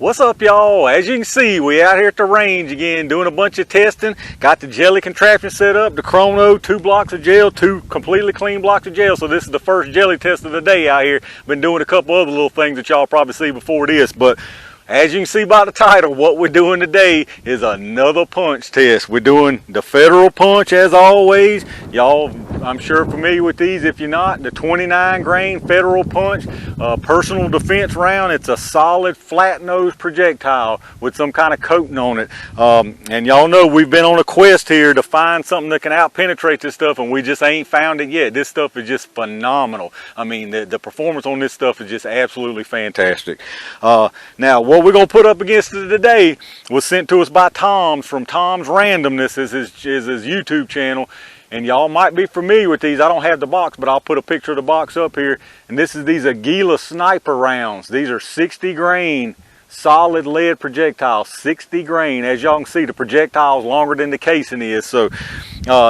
What's up, y'all? As you can see, we out here at the range again doing a bunch of testing. Got the jelly contraption set up, the chrono, 2 blocks of gel, 2 completely clean blocks of gel. So this is the first jelly test of the day out here. Been doing a couple other little things that y'all probably see before this, but as you can see by the title, what we're doing today is another punch test. We're doing the federal punch as always. Y'all, I'm sure familiar with these. If you're not, the 29 grain federal punch, personal defense round. It's a solid flat nose projectile with some kind of coating on it. And y'all know we've been on a quest here to find something that can out penetrate this stuff, and we just ain't found it yet. This stuff is just phenomenal. I mean, the performance on this stuff is just absolutely fantastic. Now, what we're going to put up against it today was sent to us by Tom's from Tom's Randomness, is his YouTube channel. And y'all might be familiar with these. I don't have the box, but I'll put a picture of the box up here. And this is these Aguila sniper rounds. These are 60 grain solid lead projectiles, 60 grain. As y'all can see, the projectile is longer than the casing is. So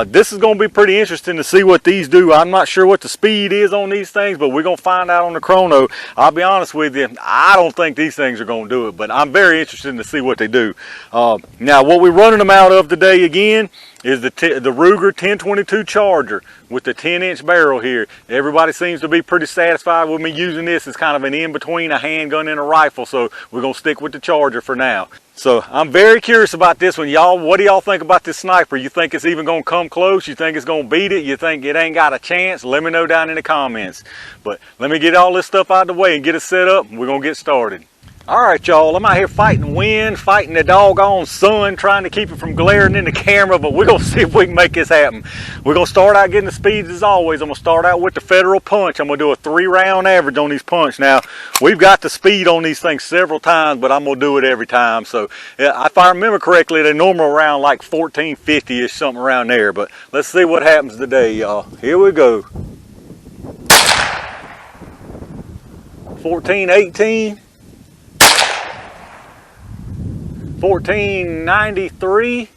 this is going to be pretty interesting to see what these do. I'm not sure what the speed is on these things, but we're going to find out on the chrono. I'll be honest with you, I don't think these things are going to do it, but I'm very interested to see what they do. Now, what we're running them out of today again is the Ruger 1022 Charger with the 10-inch barrel here. Everybody seems to be pretty satisfied with me using this as kind of an in-between a handgun and a rifle, so we're going to stick with the Charger for now. So I'm very curious about this one. Y'all, what do y'all think about this sniper? You think it's even going to come close? You think it's going to beat it? You think it ain't got a chance? Let me know down in the comments. But let me get all this stuff out of the way and get it set up, and we're going to get started. All right, y'all, I'm out here fighting wind, fighting the doggone sun, trying to keep it from glaring in the camera, but we're going to see if we can make this happen. We're going to start out getting the speeds as always. I'm going to start out with the federal punch. I'm going to do a 3-round average on these punch. Now, we've got the speed on these things several times, but I'm going to do it every time. So, if I remember correctly, they normally around like 1450-ish, something around there. But let's see what happens today, y'all. Here we go. 1418. 1493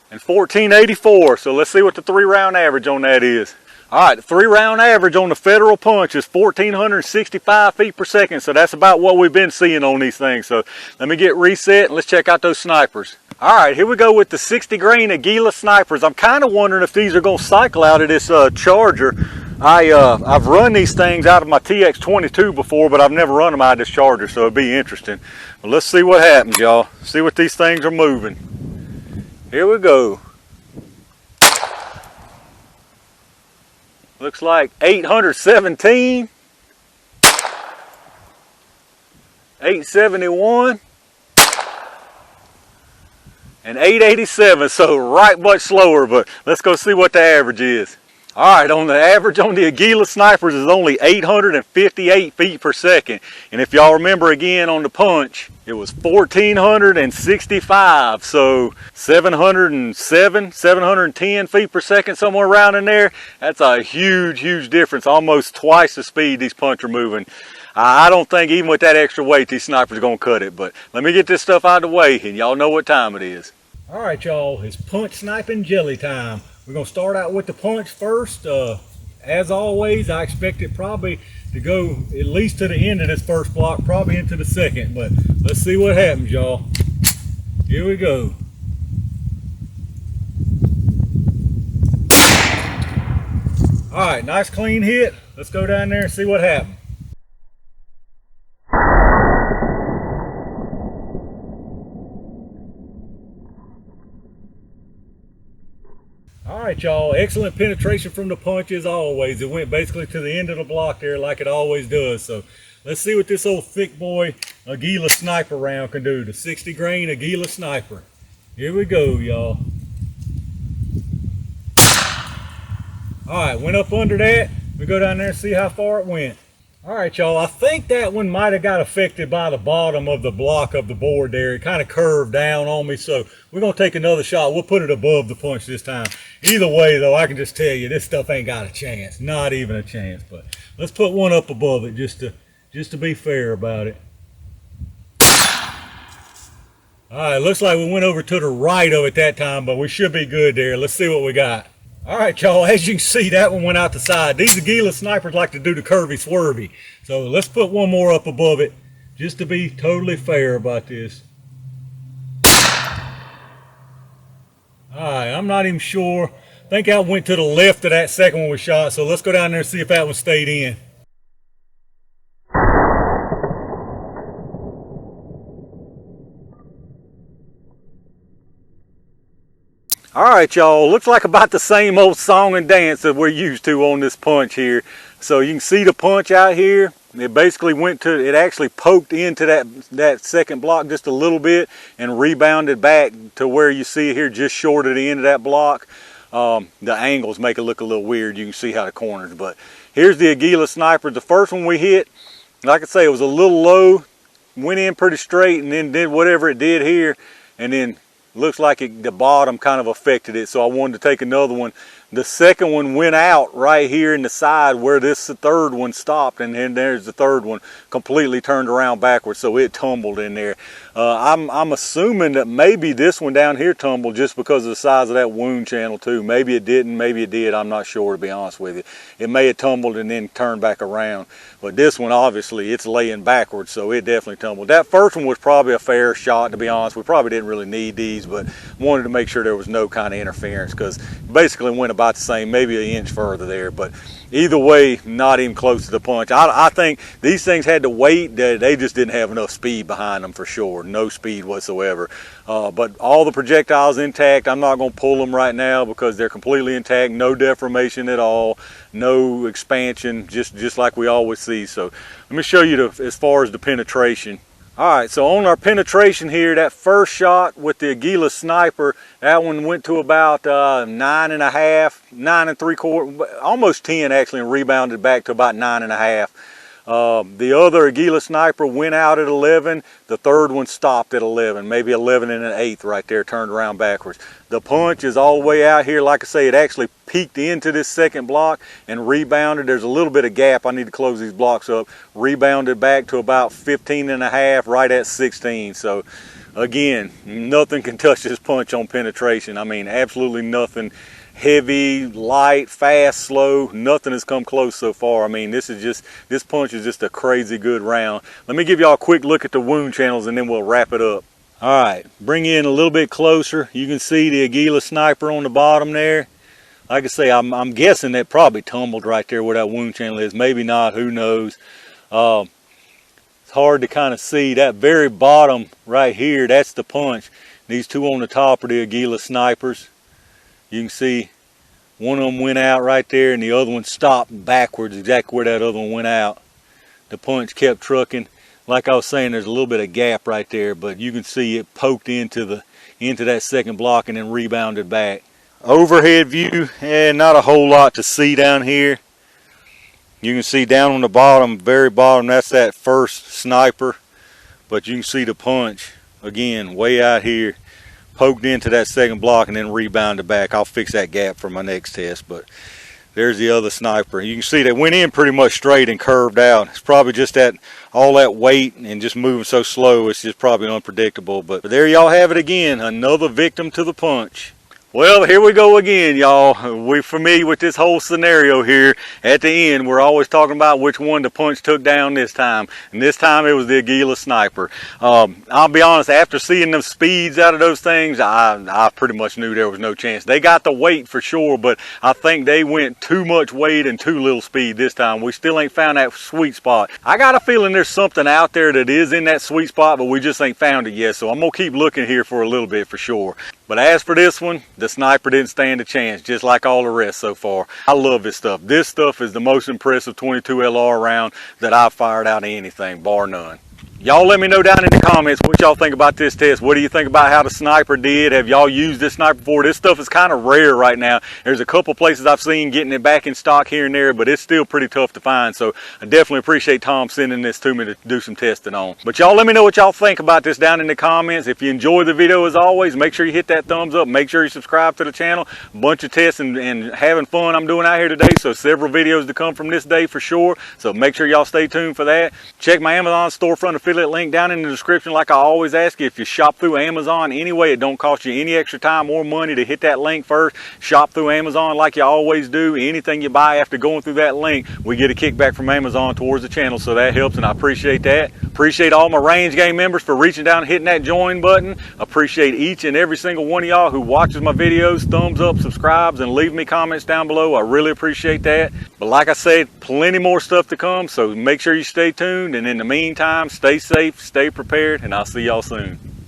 and 1484. So let's see what the 3-round average on that is. All right, the 3-round average on the federal punch is 1465 feet per second. So that's about what we've been seeing on these things. So let me get reset and let's check out those snipers. All right, here we go with the 60 grain Aguila snipers. I'm kind of wondering if these are going to cycle out of this Charger. I've run these things out of my TX22 before, but I've never run them out of this Charger, so it'll be interesting. Well, let's see what happens, y'all. See what these things are moving. Here we go. Looks like 817, 871, and 887. So right much slower, but let's go see what the average is. All right, on the average on the Aguila snipers is only 858 feet per second. And if y'all remember again on the punch, it was 1465. So 707, 710 feet per second, somewhere around in there. That's a huge, huge difference. Almost twice the speed these punch are moving. I don't think even with that extra weight, these snipers are gonna cut it. But let me get this stuff out of the way and y'all know what time it is. All right, y'all, it's punch sniping jelly time. We're going to start out with the punch first. As always, I expect it probably to go at least to the end of this first block, probably into the second. But let's see what happens, y'all. Here we go. All right, nice clean hit. Let's go down there and see what happens. All right, y'all, excellent penetration from the punch as always. It went basically to the end of the block there like it always does. So let's see what this old thick boy Aguila sniper round can do. The 60 grain Aguila sniper. Here we go, y'all. All right, went up under that. We go down there and see how far it went. All right, y'all, I think that one might have got affected by the bottom of the block of the board there. It kind of curved down on me, so we're going to take another shot. We'll put it above the punch this time. Either way, though, I can just tell you, this stuff ain't got a chance. Not even a chance, but let's put one up above it just to be fair about it. All right, looks like we went over to the right of it that time, but we should be good there. Let's see what we got. All right, y'all, as you can see, that one went out the side. These Aguila snipers like to do the curvy swervy. So let's put one more up above it just to be totally fair about this. All right, I'm not even sure. I think I went to the left of that second one we shot. So let's go down there and see if that one stayed in. All right, y'all, looks like about the same old song and dance that we're used to on this punch here. So you can see the punch out here. It basically it actually poked into that second block just a little bit and rebounded back to where you see here just short of the end of that block. The angles make it look a little weird. You can see how the corners, but here's the Aguila sniper. The first one we hit, like I say, it was a little low, went in pretty straight and then did whatever it did here, and then looks like the bottom kind of affected it, so I wanted to take another one. The second one went out right here in the side where the third one stopped, and then there's the third one completely turned around backwards, so it tumbled in there. I'm assuming that maybe this one down here tumbled just because of the size of that wound channel too. Maybe it didn't, maybe it did, I'm not sure, to be honest with you. It may have tumbled and then turned back around, but this one obviously it's laying backwards, so it definitely tumbled. That first one was probably a fair shot, to be honest. We probably didn't really need these, but wanted to make sure there was no kind of interference, because basically went about the same, maybe an inch further there, but either way, not even close to the punch. I think these things had to wait. They just didn't have enough speed behind them for sure. No speed whatsoever. But all the projectiles intact. I'm not going to pull them right now because they're completely intact. No deformation at all. No expansion, just like we always see. So let me show you as far as the penetration. All right, so on our penetration here, that first shot with the Aguila sniper, that one went to about 9.5, 9 3/4, almost 10 actually, and rebounded back to about 9.5. The other Aguila sniper went out at 11. The third one stopped at 11, maybe 11 1/8 right there, turned around backwards. The punch is all the way out here. Like I say, it actually peaked into this second block and rebounded. There's a little bit of gap. I need to close these blocks up. Rebounded back to about 15.5, right at 16. So again, nothing can touch this punch on penetration. I mean, absolutely nothing. Heavy, light, fast, slow, nothing has come close so far. I mean, this punch is just a crazy good round. Let me give y'all a quick look at the wound channels and then we'll wrap it up. All right, bring in a little bit closer. You can see the Aguila sniper on the bottom there. Like I say, I'm guessing that probably tumbled right there where that wound channel is. Maybe not, who knows. It's hard to kind of see. That very bottom right here, that's the punch. These two on the top are the Aguila snipers. You can see one of them went out right there and the other one stopped backwards, exactly where that other one went out. The punch kept trucking. Like I was saying, there's a little bit of gap right there, but you can see it poked into that second block and then rebounded back. Overhead view, not a whole lot to see down here. You can see down on the bottom, very bottom, that's that first sniper. But you can see the punch, again, way out here. Poked into that second block and then rebounded back. I'll fix that gap for my next test, but there's the other sniper. You can see they went in pretty much straight and curved out. It's probably just that all that weight and just moving so slow, it's just probably unpredictable. But there y'all have it again, another victim to the punch. Well, here we go again, y'all. We're familiar with this whole scenario here. At the end, we're always talking about which one the punch took down this time. And this time it was the Aguila sniper. I'll be honest, after seeing them speeds out of those things, I pretty much knew there was no chance. They got the weight for sure, but I think they went too much weight and too little speed this time. We still ain't found that sweet spot. I got a feeling there's something out there that is in that sweet spot, but we just ain't found it yet. So I'm going to keep looking here for a little bit for sure. But as for this one, the sniper didn't stand a chance, just like all the rest so far. I love this stuff. This stuff is the most impressive 22 LR round that I've fired out of anything, bar none. Y'all let me know down in the comments what y'all think about this test. What do you think about how the sniper did? Have y'all used this sniper before? This stuff is kind of rare right now. There's a couple places I've seen getting it back in stock here and there, but it's still pretty tough to find. So I definitely appreciate Tom sending this to me to do some testing on. But y'all let me know what y'all think about this down in the comments. If you enjoyed the video, as always, make sure you hit that thumbs up. Make sure you subscribe to the channel. A bunch of tests and having fun I'm doing out here today. So several videos to come from this day for sure. So make sure y'all stay tuned for that. Check my Amazon storefront affiliate link down in the description. Like I always ask you, if you shop through Amazon anyway, it don't cost you any extra time or money to hit that link first. Shop through Amazon like you always do. Anything you buy after going through that link, we get a kickback from Amazon towards the channel, so that helps, and I appreciate that. Appreciate all my range game members for reaching down and hitting that join button. Appreciate each and every single one of y'all who watches my videos, thumbs up, subscribes, and leave me comments down below. I really appreciate that. But like I said, plenty more stuff to come, so make sure you stay tuned, and in the meantime, stay safe, stay prepared, and I'll see y'all soon.